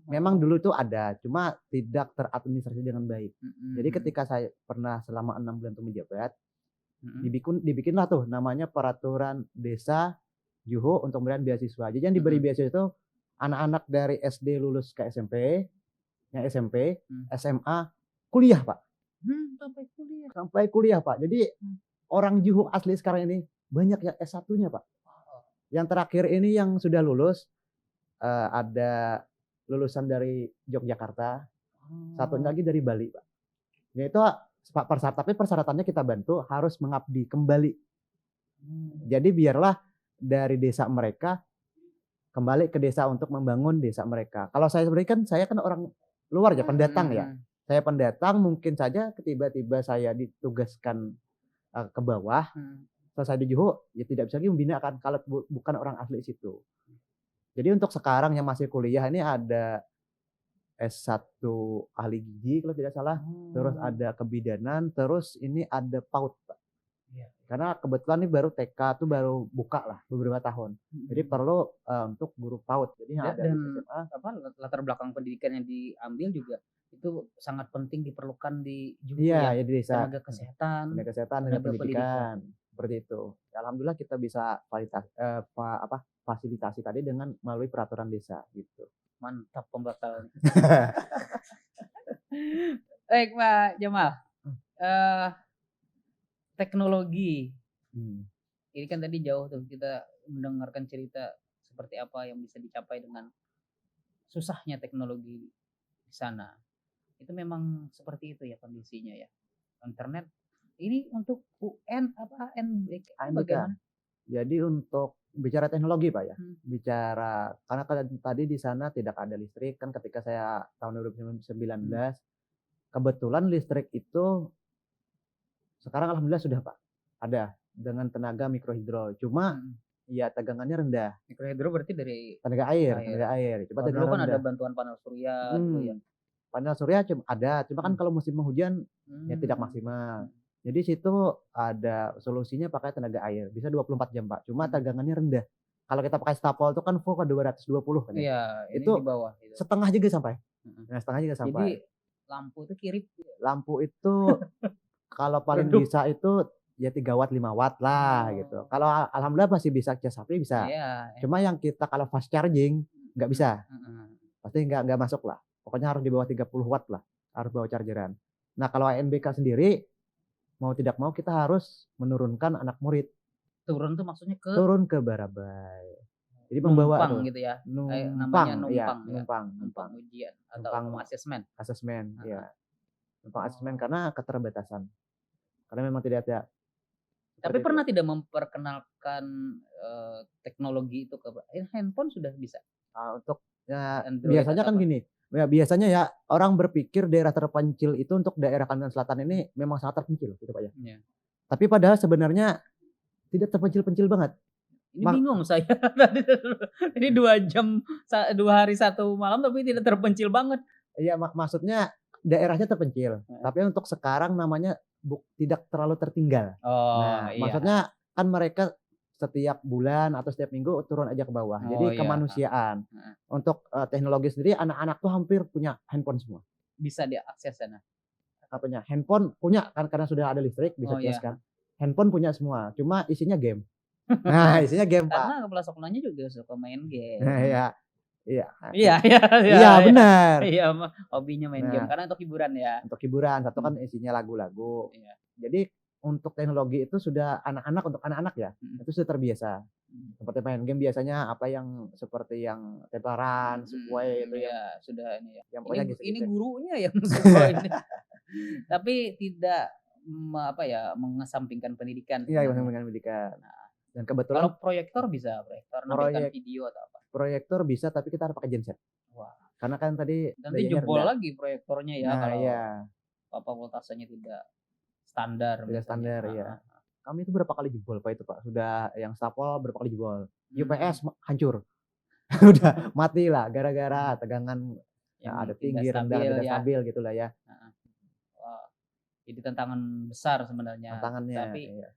memang dulu itu ada, cuma tidak teradministrasi dengan baik. Jadi ketika saya pernah selama 6 bulan itu menjabat, dibikinlah tuh namanya peraturan desa Juhu untuk pemberian beasiswa. Jadi yang diberi beasiswa itu anak-anak dari SD lulus ke SMP, yang SMP, SMA, kuliah Pak. Sampai kuliah Pak. Jadi orang Juhu asli sekarang ini banyak yang S1-nya Pak. Yang terakhir ini yang sudah lulus ada lulusan dari Yogyakarta, satunya lagi dari Bali Pak. Yaitu tapi persyaratannya kita bantu harus mengabdi kembali. Jadi biarlah dari desa mereka kembali ke desa untuk membangun desa mereka. Kalau saya sebenarnya kan saya kan orang luar ya, pendatang ya. Saya pendatang mungkin saja tiba-tiba saya ditugaskan ke bawah. Selesai di Juhu ya tidak bisa lagi membinakan kalau bukan orang asli situ. Jadi untuk sekarang yang masih kuliah ini ada S1 ahli gizi kalau tidak salah, terus ada kebidanan, terus ini ada PAUD Pak. Iya. Karena kebetulan ini baru TK tuh baru buka lah beberapa tahun. Jadi perlu untuk guru PAUD. Jadi yang ada dan apa latar belakang pendidikan yang diambil juga itu sangat penting diperlukan di Juhu iya, ya. ya di desa. Tenaga kesehatan, tenaga pendidikan. Seperti itu. Ya, alhamdulillah kita bisa fasilitasi tadi dengan melalui peraturan desa gitu. Mantap pembakalan. Baik Pak Jamal. Teknologi. Ini kan tadi jauh tuh kita mendengarkan cerita seperti apa yang bisa dicapai dengan susahnya teknologi di sana. Itu memang seperti itu ya kondisinya ya. Internet ini untuk UN apa NBK bagaimana? Jadi untuk bicara teknologi Pak ya, bicara karena tadi di sana tidak ada listrik kan ketika saya tahun 2019 kebetulan listrik itu sekarang alhamdulillah sudah Pak ada dengan tenaga mikrohidro. Cuma ya tegangannya rendah. Mikrohidro berarti dari tenaga air. Coba dulu kan ada bantuan panel surya gitu ya. Panel surya cuma kan kalau musim hujan ya tidak maksimal. Jadi situ ada solusinya pakai tenaga air, bisa 24 jam Pak. Cuma tegangannya rendah. Kalau kita pakai stapel itu kan full ke 220 kan ya. Iya, itu di bawah gitu. Setengah juga sampai. Nah, setengah juga sampai. Jadi lampu itu kirip. Lampu itu kalau paling bisa itu ya 3 watt 5 watt lah gitu. Kalau alhamdulillah masih bisa cas HP bisa. Iya. Cuma yang kita kalau fast charging nggak bisa. Pasti nggak masuk lah. Pokoknya harus di bawah 30 watt lah. Harus bawa chargeran. Nah, kalau ANBK sendiri mau tidak mau kita harus menurunkan anak murid. Turun tuh maksudnya turun ke Barabai. Jadi membawa numpang gitu ya. Namanya numpang ujian atau asesmen. Ya. Numpang asesmen karena keterbatasan. Karena memang tidak ada. Tapi pernah tidak memperkenalkan teknologi itu ke handphone sudah bisa. Untuk ya, biasanya kan gini. Ya, biasanya ya orang berpikir daerah terpencil itu untuk daerah Kalimantan Selatan ini memang sangat terpencil gitu Pak ya. Tapi padahal sebenarnya tidak terpencil-pencil banget. Ini Mak bingung saya tadi ini 2 jam 2 hari 1 malam tapi tidak terpencil banget. iya, maksudnya daerahnya terpencil, Heeh. tapi untuk sekarang namanya tidak terlalu tertinggal. Oh, Nah, iya. maksudnya kan mereka setiap bulan atau setiap minggu turun aja ke bawah. Oh, Jadi iya. kemanusiaan. Heeh. Untuk, teknologi sendiri anak-anak tuh hampir punya handphone semua. Bisa diakses sana? Apanya, handphone punya kan karena sudah ada listrik bisa Oh, cas iya. kan. Handphone punya semua, cuma isinya game. Nah, isinya game, Pak. Karena kepala sekolahnya juga suka main Nah, game. iya iya, Iya iya iya iya iya. bener. Iya, hobinya main game Nah, karena untuk hiburan ya? untuk hiburan, satu kan Mmm, isinya lagu-lagu. iya. Jadi untuk teknologi itu sudah anak-anak untuk anak-anak ya, Mhm. itu sudah terbiasa. Mhm. Seperti main game biasanya apa yang seperti yang Tempelan, Subway itu yang Iya, sudah ini ya. yang Ini pokoknya ini geser-geser. gurunya yang suka ini. Tapi tidak apa ya, mengesampingkan pendidikan Iya, sebenarnya. dengan pendidikan. Nah, Dan kebetulan kalau proyektor bisa, proyektor nampilkan proyek video atau apa? proyektor bisa tapi kita harus pakai genset. Wah, Karena kan tadi nanti dayanya jebol rendah. lagi proyektornya ya Nah, kalau iya, voltasenya tidak standar tidak biasanya. standar, iya. Heeh. Kami itu berapa kali jebol Pak itu Pak, sudah yang stapel berapa kali jebol. Mmm, UPS hancur, udah mati lah gara-gara tegangan, yang ada tidak tinggi, rendah, stabil tidak ya. stabil gitulah ya, Heeh. Wah, jadi tantangan besar sebenarnya. tantangannya, Tapi, iya.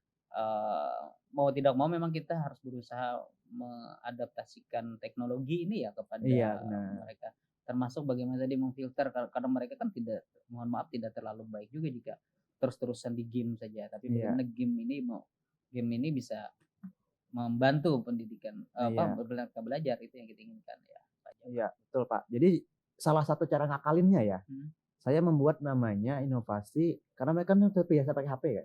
mau tidak mau memang kita harus berusaha mengadaptasikan teknologi ini ya Iya, kepada benar. mereka. Termasuk bagaimana tadi memfilter karena mereka kan tidak mohon maaf tidak terlalu baik juga jika terus-terusan di game saja. Tapi Iya, bagaimana game ini bisa membantu pendidikan, apa, iya, mereka belajar itu yang kita inginkan ya, Pak iya, Jamal. betul Pak. Jadi salah satu cara ngakalinnya ya, Mhm. saya membuat namanya inovasi karena mereka kan terbiasa pakai HP ya.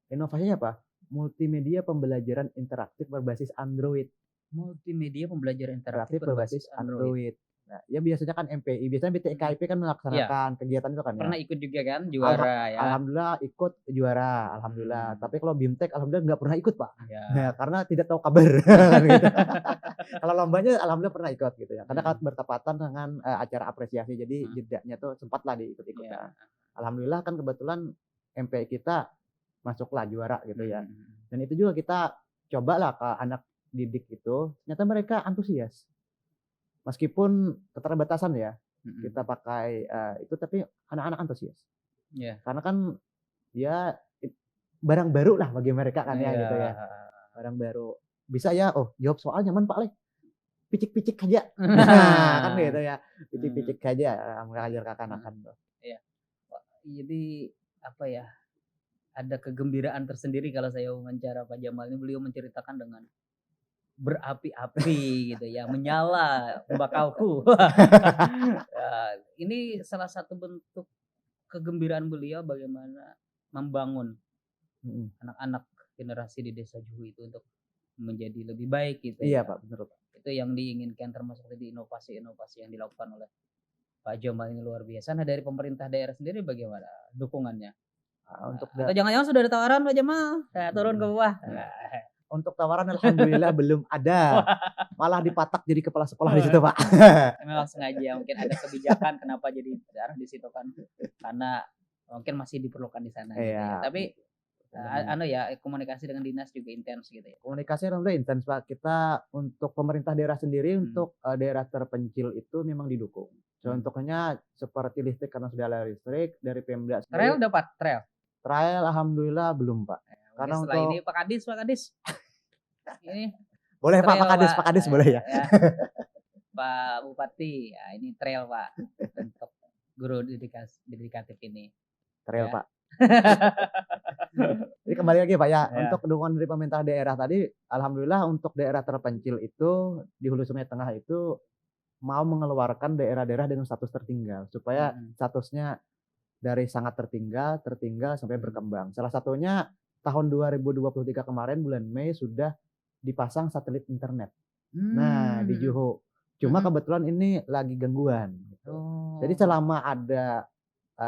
Inovasinya apa? Multimedia pembelajaran interaktif berbasis Android. Multimedia pembelajaran interaktif Kreatif berbasis berbasis Android. Android. Nah, ya biasanya kan MPI, biasanya Mhm. BTKIP kan Iya, melaksanakan kegiatan itu kan ya. pernah ikut juga kan juara ya? Alhamdulillah ikut juara, alhamdulillah. Mmm, Tapi kalau BIMTEK alhamdulillah nggak pernah ikut, Pak. Nah, iya. karena tidak tahu kabar kan gitu. Kalau lombanya alhamdulillah pernah ikut gitu ya. Karena kan Mhm, bertepatan dengan, acara apresiasi jadi mhm, jedanya tuh sempatlah diikut-ikutan. iya. Alhamdulillah kan kebetulan MPI kita masuklah juara gitu Mhm, ya. mhm. Dan itu juga kita cobalah ke anak didik itu, ternyata mereka antusias. Meskipun keterbatasan ya, Mhm, kita pakai, itu tapi anak-anak antusias. iya. Karena kan ya barang baru lah bagi mereka kan ya Iya, gitu ya, heeh. barang baru. Bisa ya, "Oh jawab soal nyaman Pak Le, picik-picik aja." Nah kan gitu ya, Mmm, picik-picik aja, mengajar mhm, kekanakan tuh. iya. Wah, jadi apa ya, ada kegembiraan tersendiri kalau saya wawancara Pak Jamal ini, beliau menceritakan dengan berapi-api gitu ya, menyala tembakauku. Ini salah satu bentuk kegembiraan beliau bagaimana membangun Mhm. anak-anak generasi di desa Juhu itu untuk menjadi lebih baik gitu Iya ya. Pak, bener Pak. Itu yang diinginkan termasuk tadi inovasi-inovasi yang dilakukan oleh Pak Jamal ini luar biasa. Nah dari pemerintah daerah sendiri bagaimana dukungannya? Untuk Atau jangan-jangan sudah ada tawaran Pak Jamal, turun ke mhm, bawah? nah, untuk tawaran alhamdulillah belum ada, malah dipatak jadi kepala sekolah di situ Pak. Memang sengaja mungkin ada kebijakan kenapa jadi daerah di situ kan, karena mungkin masih diperlukan di sana gitu ya. Iya, Tapi, pertambangan. anu ya, komunikasi dengan dinas juga intens gitu ya? Komunikasi alhamdulillah intens, Pak. Kita untuk pemerintah daerah sendiri Mhm, untuk, daerah terpencil itu memang didukung. mhm. Contohnya seperti listrik karena sudah ada listrik dari Pemda Trail sendiri, dapat? Trail? trail alhamdulillah belum, Pak. Mungkin Karena setelah ini untuk Pak Kadis, ini boleh, Pak, trail Pak Pak, Kades boleh ya? ya, Pak Bupati, ya ini trail Pak, untuk guru dedikatif ini, Trail, ya. Pak. Jadi kembali lagi, Pak, ya, Ya, untuk dukungan dari pemerintah daerah tadi, alhamdulillah untuk daerah terpencil itu di Hulu Sungai Tengah itu mau mengeluarkan daerah-daerah dengan status tertinggal supaya mhm, statusnya dari sangat tertinggal, tertinggal sampai mhm. berkembang. Salah satunya tahun 2023 kemarin bulan Mei sudah dipasang satelit internet. Nah, di Mhm, Juho. Cuma mhm. kebetulan ini lagi gangguan gitu. Jadi Oh, selama ada,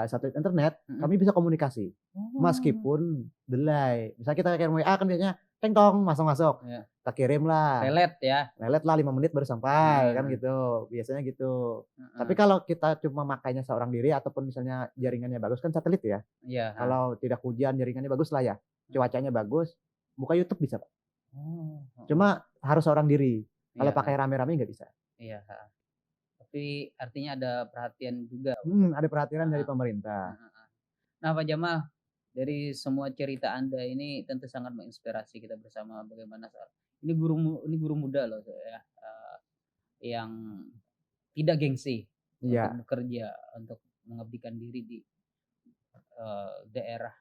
satelit internet, mhm. kami bisa komunikasi. Oh, Meskipun delay. Misalnya kita kirim WA kan biasanya teng tong masuk-masuk. ya, Kita kirimlah, lelet ya? lelet lah 5 menit baru sampai kan Heeh, gitu, biasanya gitu. Tapi heeh. kalau kita cuma makainya seorang diri ataupun misalnya jaringannya bagus kan satelit ya. Iya, heeh. Kalau tidak hujan jaringannya bagus lah ya, cuacanya bagus, buka YouTube bisa, Pak. Oh, Cuma harus seorang diri. Kalau iya, pakai rame-rame nggak bisa. iya, tapi artinya ada perhatian juga. Ada perhatian dari Heeh, pemerintah. heeh. Nah, Pak Jamal, dari semua cerita Anda ini tentu sangat menginspirasi kita bersama bagaimana ini guru muda loh ya, yang tidak gengsi untuk Iya, bekerja, untuk mengabdikan diri di, daerah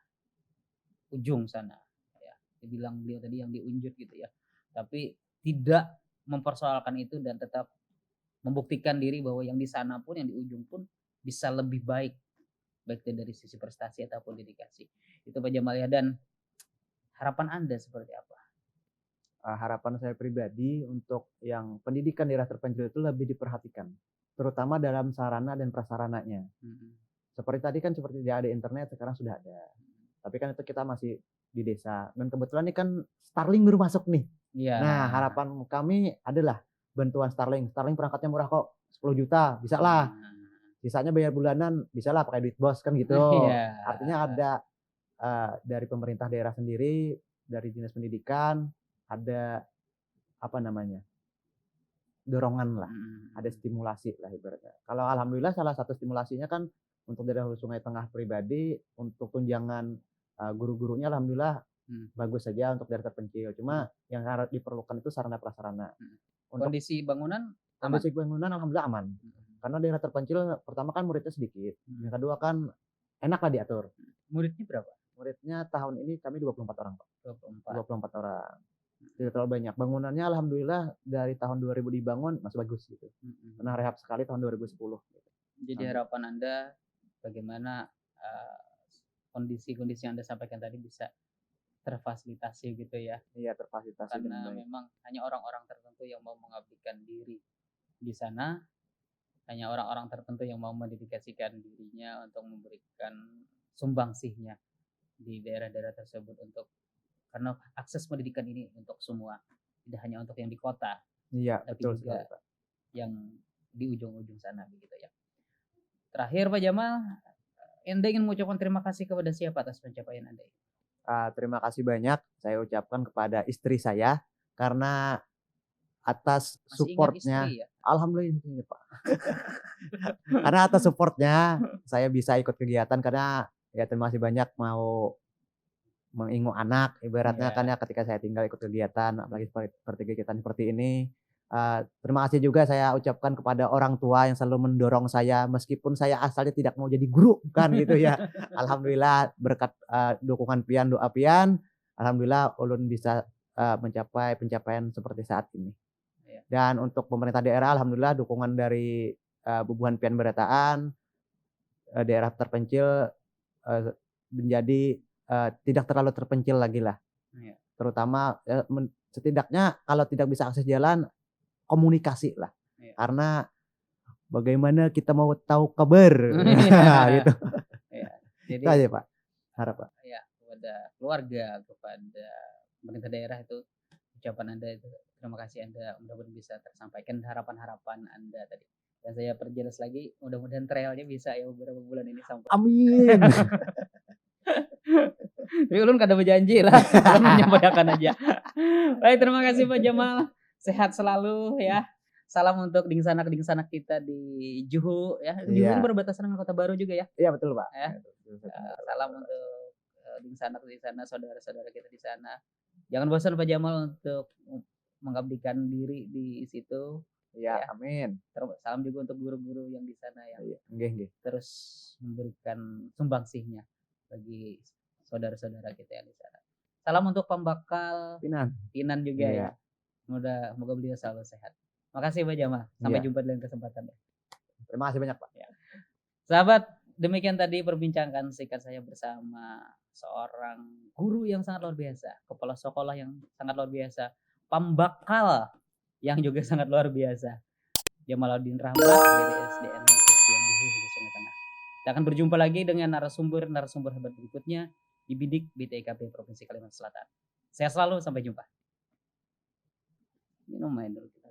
ujung sana ya. Dibilang beliau tadi yang di Unjut gitu ya. Tapi tidak mempersoalkan itu dan tetap membuktikan diri bahwa yang di sana pun, yang di ujung pun bisa lebih baik, baik itu dari sisi prestasi ataupun dedikasi. Itu Pak Jamal ya, dan harapan Anda seperti apa? harapan saya pribadi untuk yang pendidikan daerah terpencil itu lebih diperhatikan, terutama dalam sarana dan prasarananya. Mhm, Seperti tadi kan seperti tidak ada internet, sekarang sudah ada. Tapi kan itu kita masih di desa dan kebetulan ini kan Starlink baru masuk nih. iya, Nah, harapan kami adalah bantuan Starlink. Starlink perangkatnya murah kok, 10 juta, bisa lah. nah, Sisanya bayar bulanan, bisa lah pakai duit bos kan gitu. iya, Artinya ada dari pemerintah daerah sendiri, dari dinas pendidikan, ada apa namanya, dorongan lah, mhm, ada mhm, stimulasi lah ibaratnya. Kalau alhamdulillah salah satu stimulasinya kan untuk daerah Hulu Sungai Tengah pribadi, untuk tunjangan guru-gurunya alhamdulillah mhm, bagus saja untuk daerah terpencil. mhm, Cuma yang harus diperlukan itu sarana prasarana. mhm. Untuk Kondisi bangunan aman? kondisi bangunan alhamdulillah aman. Mhm, Karena daerah terpencil pertama kan muridnya sedikit, mhm. yang kedua kan enak lah diatur. Muridnya berapa? Muridnya tahun ini kami 24 orang, Pak. 24. 24 orang. Tidak terlalu banyak. Bangunannya alhamdulillah dari tahun 2000 dibangun masih bagus gitu. Mhm. Pernah rehab sekali tahun 2010 gitu. Jadi Alhamdulillah. harapan Anda bagaimana, kondisi-kondisi yang Anda sampaikan tadi bisa terfasilitasi gitu ya, Iya, terfasilitasi dengan karena baik. memang hanya orang-orang tertentu yang mau mengabdikan diri di sana, hanya orang-orang tertentu yang mau mendedikasikan dirinya untuk memberikan sumbangsihnya di daerah-daerah tersebut untuk karena akses pendidikan ini untuk semua, tidak hanya untuk yang di kota, Iya, tapi betul sekali, juga Pak. yang di ujung-ujung sana begitu ya. Terakhir Pak Jamal, Anda ingin mengucapkan terima kasih kepada siapa atas pencapaian Anda ini? Terima kasih banyak saya ucapkan kepada istri saya karena atas Masih ingat istri supportnya. ya? Alhamdulillah ingat, Pak. Karena atas supportnya saya bisa ikut kegiatan karena ya terima kasih banyak mau mengingu anak ibaratnya kan Iya, ya ketika saya tinggal ikut kegiatan apalagi seperti kegiatan seperti ini. Terima kasih juga saya ucapkan kepada orang tua yang selalu mendorong saya meskipun saya asalnya tidak mau jadi guru kan gitu ya. Alhamdulillah berkat dukungan pian, doa pian, alhamdulillah ulun bisa mencapai pencapaian seperti saat ini. iya, Dan untuk pemerintah daerah alhamdulillah dukungan dari Bubuhan Pian Berataan, daerah terpencil menjadi tidak terlalu terpencil lagi lah. iya, Terutama setidaknya kalau tidak bisa akses jalan, komunikasi lah. iya. Karena bagaimana kita mau tahu kabar. Gitu. Iya. Itu Jadi, aja Pak, harapan. ya kepada keluarga, kepada pemerintah daerah itu ucapan Anda itu terima kasih Anda mudah-mudahan bisa tersampaikan harapan-harapan Anda tadi. Dan saya perjelas lagi, mudah-mudahan trailnya bisa ya beberapa bulan ini sampai. Amin. Tapi ulun kada berjanji lah, ulun menyampaikan aja. Baik, terima kasih Pak Jamal. Sehat selalu ya. Salam untuk dingsanak-dingsanak kita di Juhu ya. Juhu ini Iya. berbatasan dengan Kota Baru juga ya. Iya betul Pak. Ya. Salam untuk dingsanak di sana, saudara-saudara kita di sana. Jangan bosan Pak Jamal untuk mengabdikan diri di situ. Iya, Ya. amin. Salam juga untuk guru-guru yang di sana yang Iya, nggih nggih. terus memberikan sumbangsihnya bagi saudara-saudara kita yang di sana. Salam untuk pembakal Pinan. Pinan juga Iya. ya. Semoga beliau selalu sehat. Makasih Pak Jamal. Sampai Iya. jumpa di lain kesempatan ya. Terima kasih banyak Pak. Sahabat, demikian tadi perbincangan singkat saya bersama seorang guru yang sangat luar biasa, kepala sekolah yang sangat luar biasa, pembakal yang juga sangat luar biasa. Jamaluddin Rahmat dari SDN Kecil Juhu Hulu Sungai Tengah. Kita akan berjumpa lagi dengan narasumber hebat berikutnya di Bidik BTIKP Provinsi Kalimantan Selatan. Sehat selalu, sampai jumpa. Minum main dulu kita.